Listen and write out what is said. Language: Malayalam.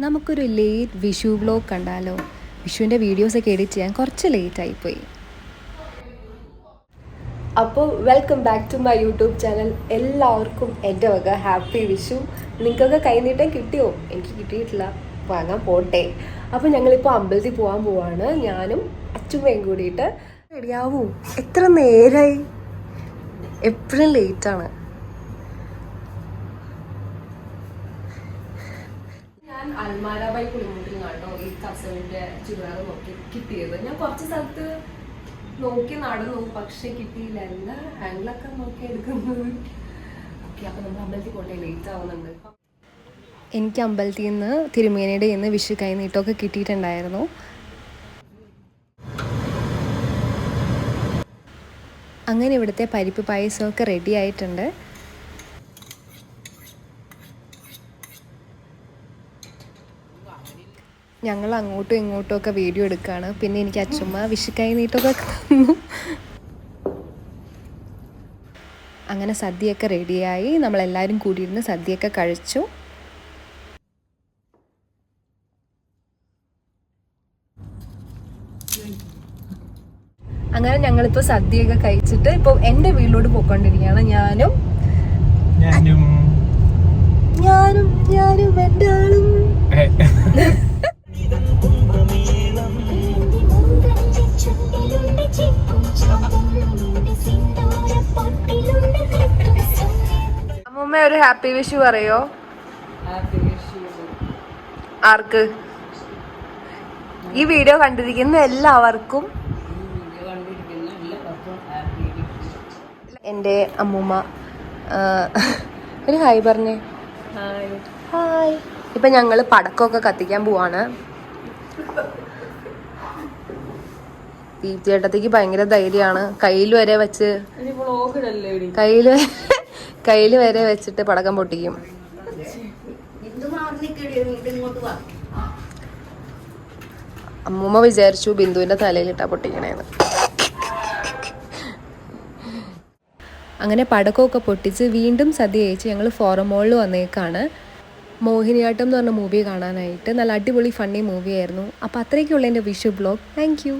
നമുക്കൊരു ലേറ്റ് വിഷു വ്ലോഗ് കണ്ടാലോ? വിഷുവിൻ്റെ വീഡിയോസൊക്കെ എഡിറ്റ് ചെയ്യാൻ കുറച്ച് ലേറ്റായിപ്പോയി. അപ്പോൾ welcome back to my YouTube channel. എല്ലാവർക്കും എൻ്റെ വക ഹാപ്പി വിഷു. നിങ്ങൾക്കൊക്കെ കൈനീട്ടം കിട്ടിയോ? എനിക്ക് കിട്ടിയിട്ടില്ല, വാങ്ങാൻ പോട്ടെ. അപ്പോൾ ഞങ്ങളിപ്പോൾ അമ്പലത്തിൽ പോകാൻ പോവാണ്, ഞാനും അച്ചുമ്മയും കൂടിയിട്ട്. റെഡിയാവൂ? എത്ര നേരമായി, എപ്പോഴും ലേറ്റാണ്. ഞാൻ അൽമാര ബൈ കുളിമുട്ടിൽ കേട്ടോ ഈ കസവിൻ്റെ ചുരിദാർ നോക്കി കിട്ടിയത്. ഞാൻ കുറച്ച് സ്ഥലത്ത് നോക്കി നടന്നു, പക്ഷെ കിട്ടിയില്ല. എല്ലാ ഹാൻഡിലൊക്കെ നോക്കി എടുക്കുന്നത്. ഓക്കെ, അപ്പം നമ്മൾ അമ്പലത്തിൽ പോട്ടെ, ലേറ്റ് ആവുന്നുണ്ട്. എനിക്ക് അമ്പലത്തിൽ നിന്ന് തിരുമേനിയുടെ ഇന്ന് വിഷു കൈനീട്ടമൊക്കെ കിട്ടിയിട്ടുണ്ടായിരുന്നു. അങ്ങനെ ഇവിടുത്തെ പരിപ്പ് പായസമൊക്കെ റെഡി ആയിട്ടുണ്ട്. ഞങ്ങൾ അങ്ങോട്ടും ഇങ്ങോട്ടും ഒക്കെ വീഡിയോ എടുക്കുകയാണ്. പിന്നെ എനിക്ക് അച്ചുമ്മ വിഷുക്കൈ നീട്ടമൊക്കെ തന്നു. അങ്ങനെ സദ്യയൊക്കെ റെഡിയായി. നമ്മളെല്ലാവരും കൂടിയിരുന്ന് സദ്യയൊക്കെ കഴിച്ചു. അങ്ങനെ ഞങ്ങളിപ്പോൾ സദ്യയൊക്കെ കഴിച്ചിട്ട് ഇപ്പോൾ എൻ്റെ വീട്ടിലോട്ട് പോയിക്കൊണ്ടിരിക്കുകയാണ്. ഞാനും എൻ്റെ ആളും. അമ്മൂമ്മ ഒരു ഹാപ്പി വിഷു പറയോ? ആർക്ക്? ഈ വീഡിയോ കണ്ടിരിക്കുന്ന എല്ലാവർക്കും എൻ്റെ അമ്മൂമ്മ ഒരു ഹായ് പറഞ്ഞേ. ഹായ്. ഇപ്പൊ ഞങ്ങള് പടക്കമൊക്കെ കത്തിക്കാൻ പോവാണ്. ചേട്ടത്തേക്ക് ഭയങ്കര ധൈര്യമാണ്. കയ്യിൽ വരെ വെച്ച് കയ്യിൽ വരെ വെച്ചിട്ട് പടക്കം പൊട്ടിക്കും. അമ്മൂമ്മ വിചാരിച്ചു ബിന്ദുവിന്റെ തലയിലിട്ടാ പൊട്ടിക്കണേന്ന്. അങ്ങനെ പടക്കമൊക്കെ പൊട്ടിച്ച് വീണ്ടും സദ്യ കഴിച്ച് ഞങ്ങൾ ഫോറം മോളിൽ വന്നേക്കാണ്. മോഹിനിയാട്ടം എന്ന് പറഞ്ഞ മൂവി കാണാനായിട്ട്. നല്ല അടിപൊളി ഫണ്ണി മൂവിയായിരുന്നു. അപ്പോൾ അത്രയ്ക്കുള്ള എൻ്റെ വിഷു ബ്ലോഗ്. Thank you.